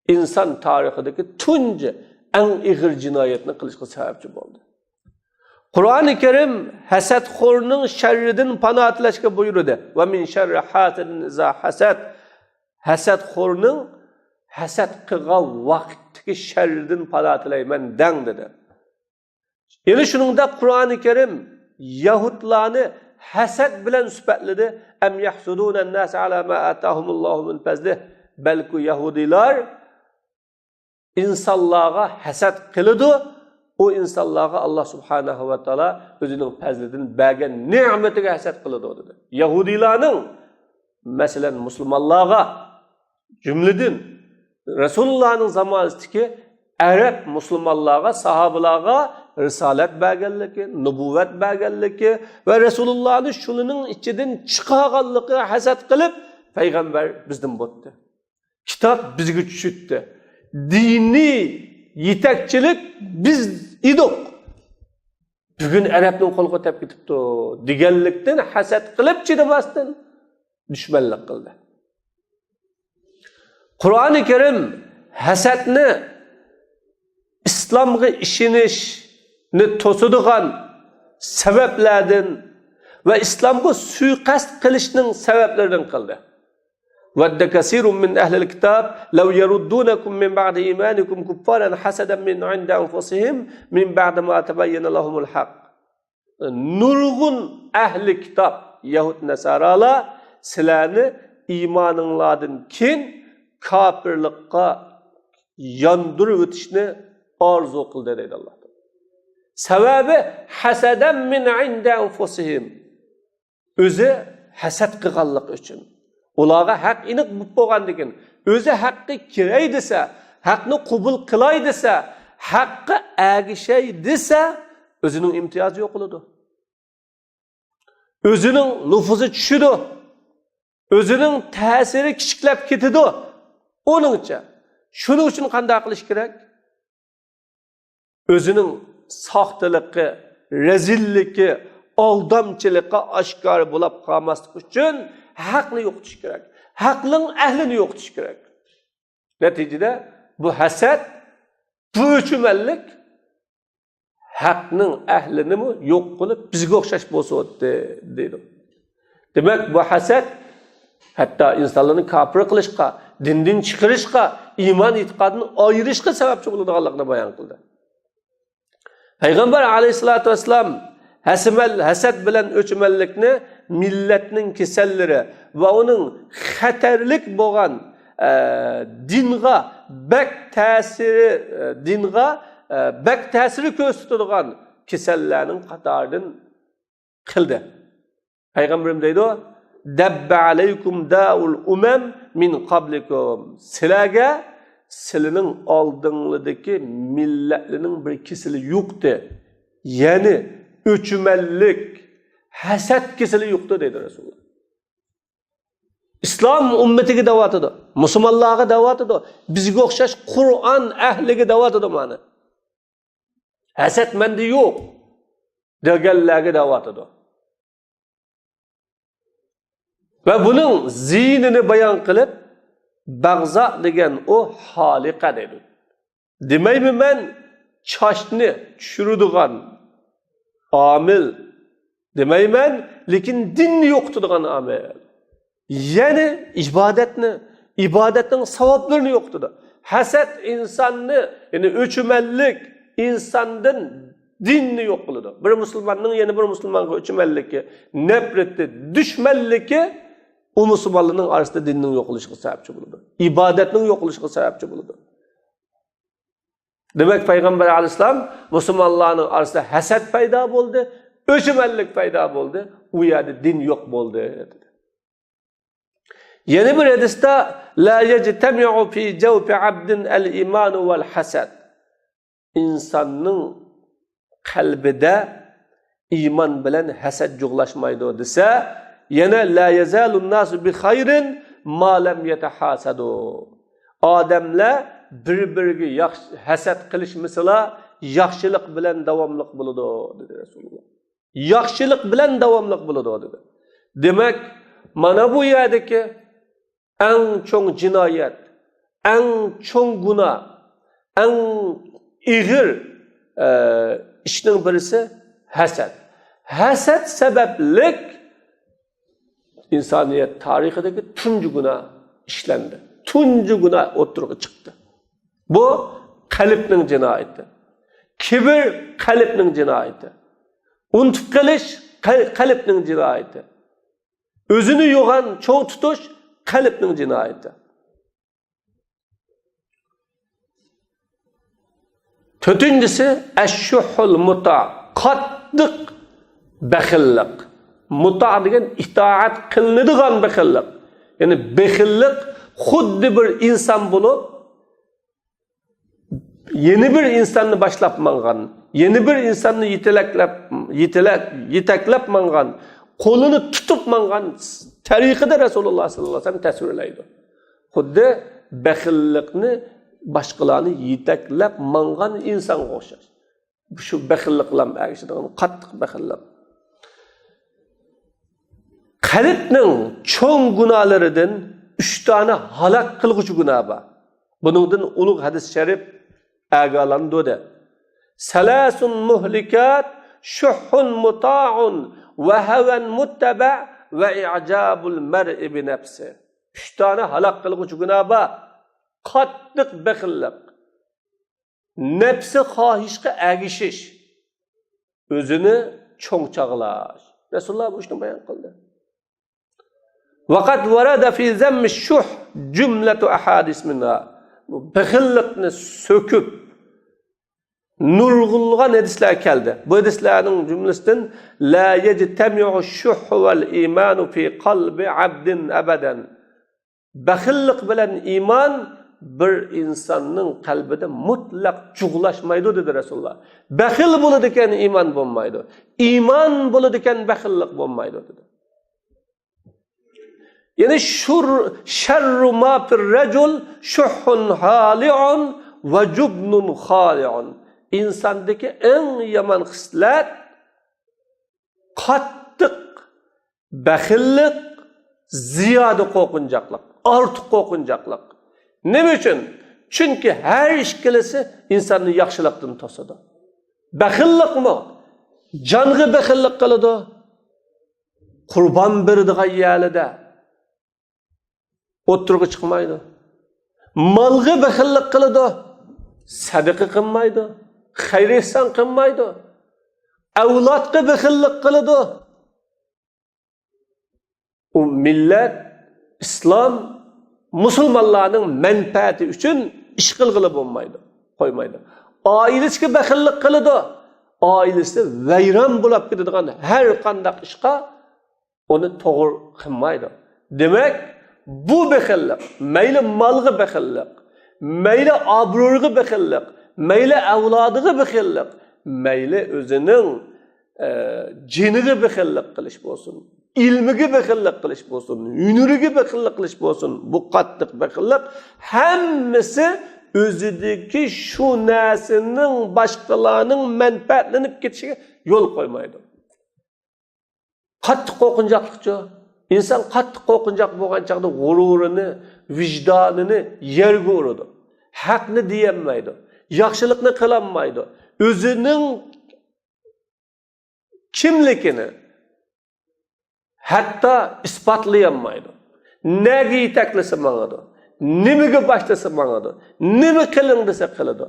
insan tarihindeki tunca en ihir cinayetini kılışkı sebepçi oldu. Kur'an-ı Kerim hasadxo'rning şerridan panoh tilashga buyurdi. Ve min şerri hasidin iza hasad. Hasadxo'rning hasad qilgan vaqtdagi şerridan panoh tilayman deng dedi. Yani shuningda Kur'an-ı Kerim Yahudlarni hasad bilan sifatladi. Em yahsudun nas ala ma atahumullahu min fazlih. Belki Yahudiler insanlara hasad qiladi. O insanlara Allah subhanahu wa ta'ala özünün fazlidan bergen ni'metiga hasad qiladi dedi. Yahudilarning mesela Müslümanlara cümleden Resulullah'ın zamanındaki Arap Müslümanlara, sahabalara risalet bergenligi, nübüvvet bergenligi ve Resulullah'ın şunun içinden çıkarganlığı hasad qilib, Peygamber bizden botdi. Kitap bizga tushdi. Dini yetakchilik biz idik. Bugün Arapning qo'lga tep ketibdi. Deganlikdan hasad qilib chidamasdan dushmanlik qildi. Qur'oni Kerim hasadni İslamga ishonishni to'sadigan sabablardan ve İslamga suiqasd qilishning sabablaridan qildi. Vadda kasirun min ahlil kitab law yaruddunakum min ba'di imanikum kuffaran hasadan min 'indi anfusihim min ba'di ma tabayyana lahumul haq. Nurgun ahli kitap Yahud Nasaralar sizlarni imaninglardan keyin kafirlikqa yandırıp ötüşni arzu qildi deydi Allah. Sebebi hasadan min 'indi anfusihim. Özü hasad qilganlik uchun. Ularga haq iniq bo'lgandikin, o'zi haqqi keray desa, haqni qabul qilay desa, haqqi agishay desa, o'zining imtiyozi yo'q bo'ladi. O'zining nufuzi tushidi. O'zining ta'siri kichiklab ketadi. Onuncha shuning uchun qanday qilish kerak? O'zining soxtaligi, rezilligi, aldamchilikqa oshkor bo'lib qolmaslik uchun haqni yo'qotish kerak. Haqning ahlini yo'qotish kerak. Neticede bu hasad, bu o'chmanlik haqning ahlini yo'q qilib bizga o'xshash bo'lsa deydi. Demak bu hasad Hatta insanlarni kafir qilishga, dindan chiqarishga, iymon e'tiqodini ayirishga sababchi bo'ladiganligini bayon qildi. Payg'ambar alayhisolatu vasallam hasad bilan o'chmanlikni millatning kasallari va uning xatarlik bo'lgan dinga bak ta'siri ko'rsatadigan kasallarning qatoridan qildi. Payg'ambarim deydi: "Dabba alaykum da'ul umam min qablikum." Sizlarga sizlarning oldingizdagi millatlarning bir kasali yo'qdi. Ya'ni o'chmanlik, hasad kasali yo'qdi dedi Rasululloh. İslam ummatiga da'vat edi, musulmonlarga da'vat edi, bizga o'xshash Qur'on ahliga da'vat edi mana. Hasad menda yo'q deganlarga da'vat edi. Va buning zinini bayon qilib, bag'za degan o xoliqa dedi. Demaymi men chochni tushiradigan omil demayman, lekin dinni yo'qotadigan omil. Yani ibadetin savablarını yoktu da. Hasad insanını, yani öçümellik insandan dinni yok kılıdı. Bir Müslümanın yeni bir Müslümanın öçümelliki, nefreti, düşmelliki o Müslümanların arasında dinnin yok oluşuna sebepçi buludu. İbadetinin yok oluşuna sebepçi buludu. Demek Peygamber Aleyhisselam Müslümanların arasında hasad payda oldu, öçümellik payda oldu, o yerde din yok oldu. Yeni bir hadiste la yectemi'u fi cevfi abdin el-imanu vel hasad. İnsanın kalbide iman bilen hasad cuglaşmaydı dese, yine la yazalun nasu bi hayrin ma lem yetehasadu. Ademle birbiriga hasad qilish mesela yaxshilik bilen davomliq bo'ladi dedi Rasululloh. Yaxshilik bilen davomliq bo'ladi dedi. Demek mana bu yerdeki en çok cinayet, en çok günah, en ağır işinin birisi hasad. Hasad sebeplik insaniyet tarihindeki tuncu günah işlendi. Tuncu günah oturuğa çıktı. Bu kalbinin cinayeti. Kibir kalbinin cinayeti. Unutup kalish kalbinin cinayeti. Özünü yoğan çoğu tutuş kalbinin cinayeti. Dördüncüsü eşşuhul muta, qattiq baxillik. Muta degan itoat qilinadigan baxillik. Yani baxillik xuddi bir insan bulup yeni bir insanı başlap mangan, yeni bir insanı yiteklep mangan, kolunu tutup mangan tariqida Rasululloh sallallohu alayhi vasallam tasvirlaydi. Xuddi baxillikni başqalarını yiteklep mangan insan o'xshash. Şu baxillik bilan ergishadigan qattiq baxillik. Qalbning cho'ng gunohlaridan 3 tane halak qilg'uchi gunoh bor. Buningdan ulug' hadis sharif agalandı. Salasun muhlikat, shuhhun muta'un ve havan muttaba ve i'cabul mer'i bi nefsi. 3 tane halak qilg'uchi gunoh bor. Qattiq baxillik, nefsi xohishga ergishish, o'zini cho'ngchag'lash. Rasululloh bu ishni bayon qildi. Vaqat varada fi zammi shuh jumlatu ahadis minha. Baxillikni söküp nurg'ulg'an hadislar keldi. Bu hadislarning jumlasidan la yajtami'u shuh vel imanu fi qalbi abdin abadan. Baxillik bilan iman bir insanın kalbide mutlak cuglaşmaydı dedi Resulullah. Baxil bo'ladigan iman bo'lmaydi. İman bo'ladigan baxillik bo'lmaydi dedi. Yani şerru ma fir racul shuhun hali'un ve cubnun khali'un. İnsandaki en yaman hislat qattiq baxillik, ziyade qo'rqinchoqlik, ortiq qo'rqinchoqlik. Nima uchun? Chunki har ish qilsa insonni yaxshilikdan to'sadi. Baxillikmi? Jonga baxillik qiladi. Qurbon beradigan yerida o'tirg'i chiqmaydi. Malga baxillik qiladi. Sadaqa qilmaydi. Xayr ihson qilmaydi. Avlodga baxillik qiladi. U millat islom musulmonlarning manfaati uchun ish qilg'ili bo'lmaydi, qo'ymaydi. Oilasiga baxillik qiladi. Oilasi vayron bo'lib ketadigan har qanday ishqa onu to'g'ri qilmaydi. Demak, bu baxillik, mayli malga baxillik, mayli obro'ga baxillik, mayli avlodiga baxillik, mayli o'zining jiniga baxillik qilish bo'lsin, ilmiga baxillik qilish bo'lsin, hunuriga baxillik qilish bo'lsin, bu qattiq baxillik hammasi o'zidagi shu narsaning boshqalarning manfaatlanib ketishiga yo'l qo'ymaydi. Qattiq qo'rqinchoqlikchi. İnsan qattiq qo'rqinchoq bo'lgan chaqda g'ururini, vijdonini yerga uradi. Haqni deyolmaydi, yaxshilikni qilolmaydi. O'zining kimligini hatto isbotlayolmaydi. Nega yetaklasa mangadi? Nimaga boshlasa mangadi? Nima qiling desa qiladi.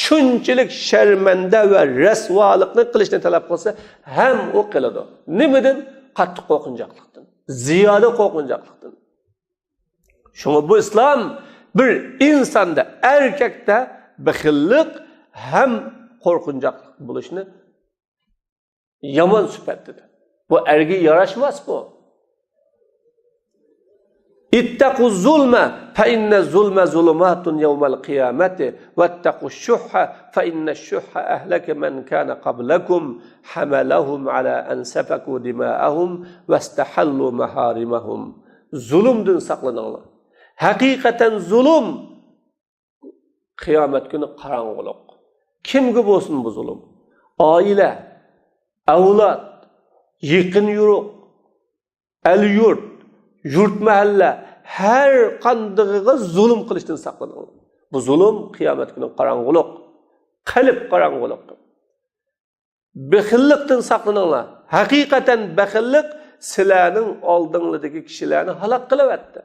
Shunchalik sharmanda va rasvolikni qilishni talab qilsa, ham u qiladi. Nimadan? Qattiq qo'rqinchoqlikdan. Ziyoda qo'rqinchoqlikdan. Shunga bu islom bir insonda, erkakda baxillik ham qo'rqinchoqlik bo'lishni yomon sifatida. Bu erga yarashmas bu. İttaqu zulma fa inna zulma zulumatun yawmal qiyamati wattaqu şuhha fa inna şuhha ahlaka man kana qablakum hamalahum ala an safaku dima'ahum wastahallu maharimahum. Zulmdan saqlaninglar. Haqiqatan zulm qiyomat kuni qorong'ulik. Kimga bo'lsin bu zulm? Oila, avlod, yaqin yo'q, el-yurt, yurt mahalla her qandığıga zulm qilishdan saqlaninglar. Bu zulm qiyomat kuni qorong'ulik, qalb qorong'ulik. Baxillikdan saqlaninglar. Haqiqatan baxillik sizlarning oldinglardagi kishilarni halok qilyapti.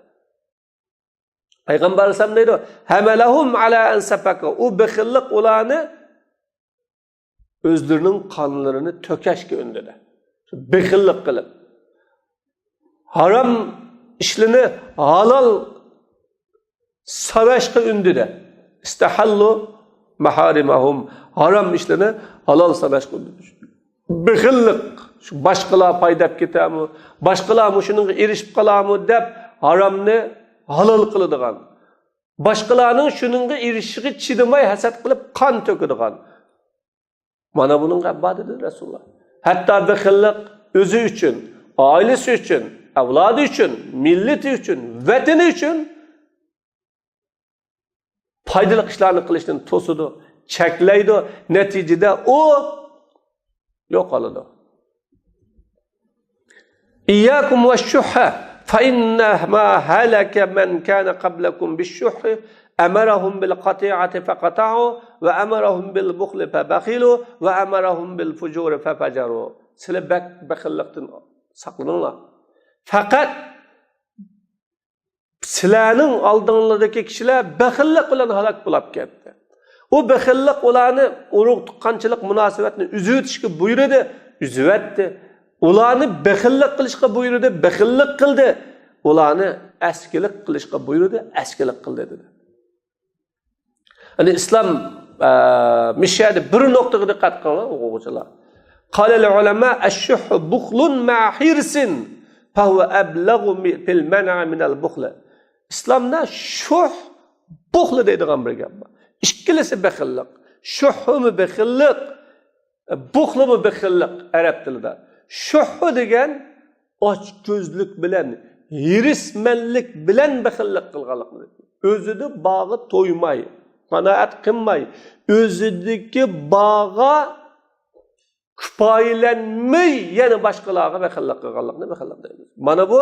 Payg'ambar alayhisalom deydi: "Hamalahum ala an safaka." U baxillik ularni o'zlarining qonlarini to'kashga undadi. Baxillik qilib haram işlerini halal savaşqa undidi. İstahallu maharimahum. Haram işlerini halal savaşqa undidi. Baxillik şu boshqalar paydab ketami, boshqalar shunga erishib qolami deb haramni halal qiladigan. Boshqalarning shunga erishishiga chidamay hasad qilib qon to'kadigan. Mana buning g'abbadidir Rasululloh. Hatto baxillik o'zi uchun, oilasi uchun, avlodi uchun, millati uchun, vatani uchun foydali ishlarni qilishdan to'sidi, cheklaydi, natijada u yo'qoladi. İyyakum veş-şuhha fa inna ma halaka man kana qablakum biş-şuhhi amarahum bil qati'ati faqata'u ve amarahum bil bukhli fabakhilu ve amarahum bil fujuri fafajaru. Sizlar baxillikdan saqlaninglar. Fakat sizlarning oldinglardagi kishilar baxillik bilan halok bo'lib ketdi. O baxillik ularni urug' tuqqanchilik munosabatni uzitishga buyurdi, uzyapti. Ularni baxillik qilishga buyurdi, baxillik qildi. Ularni askilik qilishga buyurdi, askilik qildi dedi. Hani islom mishadi bir nuqtaga diqqat qiling o'quvchilar. Qala al-ulama ash-shuh bukhlun ma hirsin فهو أبلغ في المنع من البخل. İslamda şuh, buxl deydigan bir gap bor. İkkalasi baxillik. Shuhmi baxillik, buxlmi baxillik arab tilida. Shuh degan ochko'zlik bilan, hirismanlik bilan baxillik qilganlik. O'zida bag'i to'ymay, qanoat qilmay, o'zidagi bag'a kifoyalanmay yana boshqalarga baxillik qilganlikni baxillik deymiz. Mana bu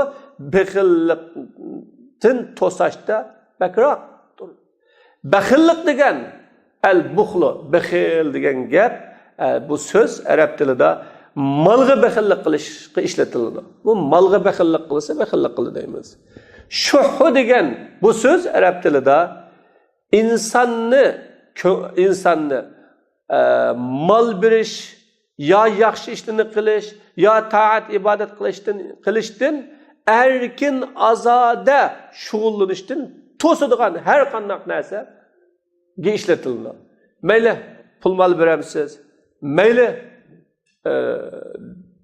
baxillikdan to'sashda bakroqdir. Baxillik degan al-buxlu, baxil degan gap bu so'z arab tilida malga baxillik qilishga ishlatiladi. Bu malga baxillik qilsa baxillik qildi deymiz. Şuhu degan bu söz Arab tilida insonni mal berish, yo yaxshi ishlarni qilish, yo taat ibodat qilishdan erkin azoda shug'ullanishdan to'sadigan har qanday narsaga ishlatiladi. Mayli pul mal beramsiz, mayli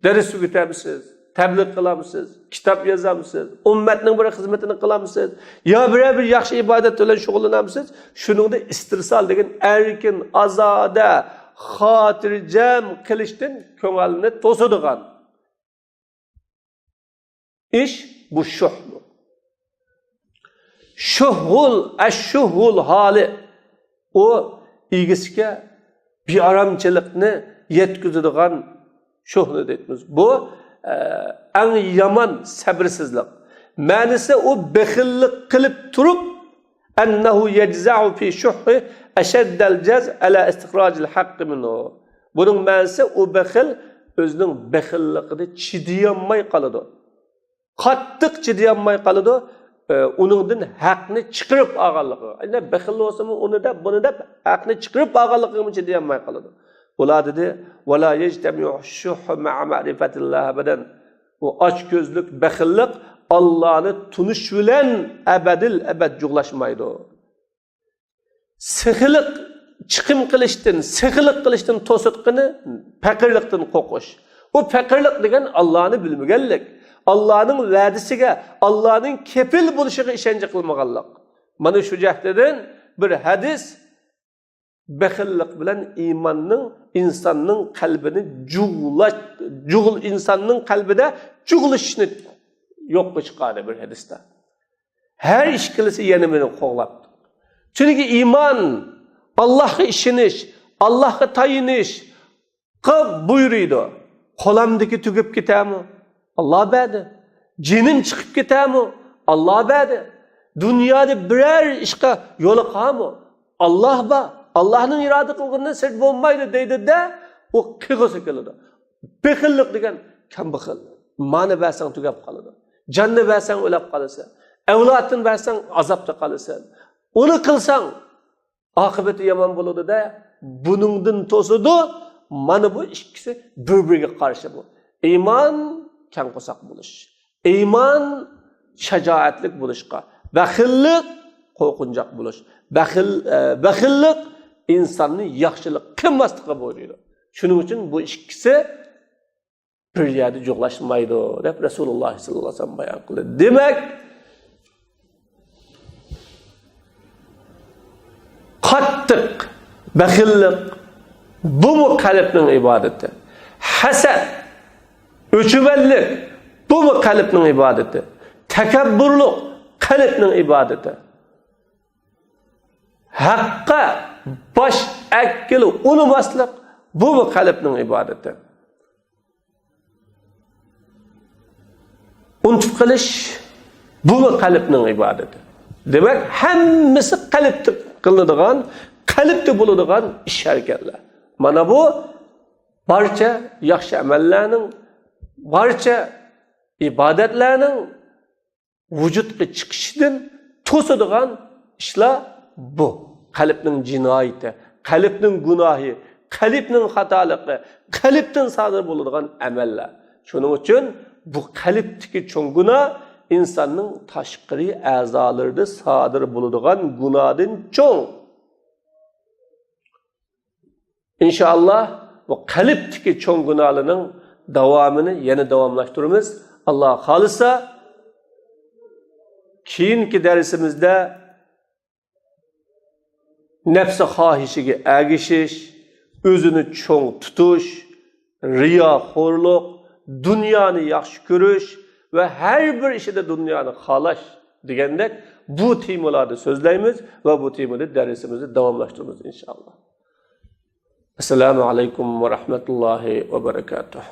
dars o'qitamsiz, tabliğ qilamsiz, kitob yozamsiz, ummatning bir xizmatini qilamsiz, yo bir yaxshi ibodat bilan shug'ullanamsiz, shuningda istirsal degan erkin azoda xotirjam qilishdan ko'ngilni to'sadigan ish bu shuh. Shuhul hali o egisiga bearamchilikni yetkazadigan shuhni deymiz. Bu eng yomon sabrsizlik. Ma'nisi o baxillik qilib turib annahu yajza'u fi shuhhi ashaddal jaz ala istiqrojil haqq minhu. Buning ma'nisi o baxil o'zining baxilligida chidayolmay qoladi. Qattiq chidayolmay qoladi. Uningdan haqni chiqarib olganligi. Ayna baxil bo'lsa-mu, uni deb, buni deb haqni chiqarib olganligini chidayolmay qoladi. Ular dedi, "Vala yajtami'u shuhhu ma'a ma'rifatillah abadan." Bu och ko'zlik, baxillik Allohni tunish bilan abad juglashmaydi. Sixiliq chiqim qilishdan to'sitqini faqirlikdan qo'rqish. Bu faqirlik degan Allohni bilmaganlik. Allah'ın vədisiga, Allah'ın kefil buluşuğa işence qılmaganlık. Mana şu cəhdidən bir hadis baxillik bilan imanның insanның qalbini insanның qalbida juğulishni yo'qqa chiqardi bir hadisda. Her ishkilisi yana meni qo'g'labdi. Chunki iman Allohga ishonish, Allohga tayinish buyuruydu. Qo'lamdagi tugib ketami? Allah bədi. Cinim çıkıp ketami? Allah bədi. Dünyada birer işqa yolu qamı? Allah ba. Allah'ın iradı qılğından sırt olmaydı deydi de o qıgısı kılıdı. Baxillik degan kam baxil. Mani versen tugab qalıdı. Canını versen ölüp qalısan. Evlatını versen azapta qalısan. Onu qılsan akıbeti yaman buludu da bunundan tosudu. Mana bu ikisi birbiriga qarşı bu. İman kang qo'saq bo'lish. Iymon shajoatlik bo'lishqa, baxillik qo'rqinchoq bo'lish. Baxillik insonni yaxshilik qilmaslikqa buyuradi. Shuning uchun bu ikkisi bir yerda jo'qlashmaydi deb Rasululloh sollallohu alayhi vasallam bayon qildi. Demak, qattiq baxillik bu qalbning ibodati. Hasad, Öçümellik, bu mu kalbinin ibadeti? Tekabburluk, kalbinin ibadeti. Hakka baş ekkili unumaslık, bu mu kalbinin ibadeti? Unutup kılış, bu mu kalbinin ibadeti? Demek hemmisi kalpte kılınıdığan, kalpte bulunduğun iş hareketler. Mana bu, barça yaxşı amellerinin, barcha ibadetlerinin vücutga chiqishidan to'sadigan ishlar bu. Qalbning jinoyati, qalbning gunohi, qalbning xatoligi, qalbdan sodir bo'ladigan amallar. Shuning uchun bu qalbdagi cho'ng gunoh insonning tashqi a'zolarida sodir bo'ladigan gunohdan cho'ng. İnşallah bu qalbdagi cho'ng gunohlarning davamını yana davamlaştırırız. Allah xalisa keyingi dersimizde nefsi xohishiga ergishish, o'zini cho'ng tutish, riyoxo'rlik, dunyoni yaxshi ko'rish va har bir ishida dunyoni xolash degandek bu temalarda so'zlaymiz va bu temada darsimizni davomlashtiramiz inshaalloh. Assalomu alaykum va rahmatullohi va barakatuh.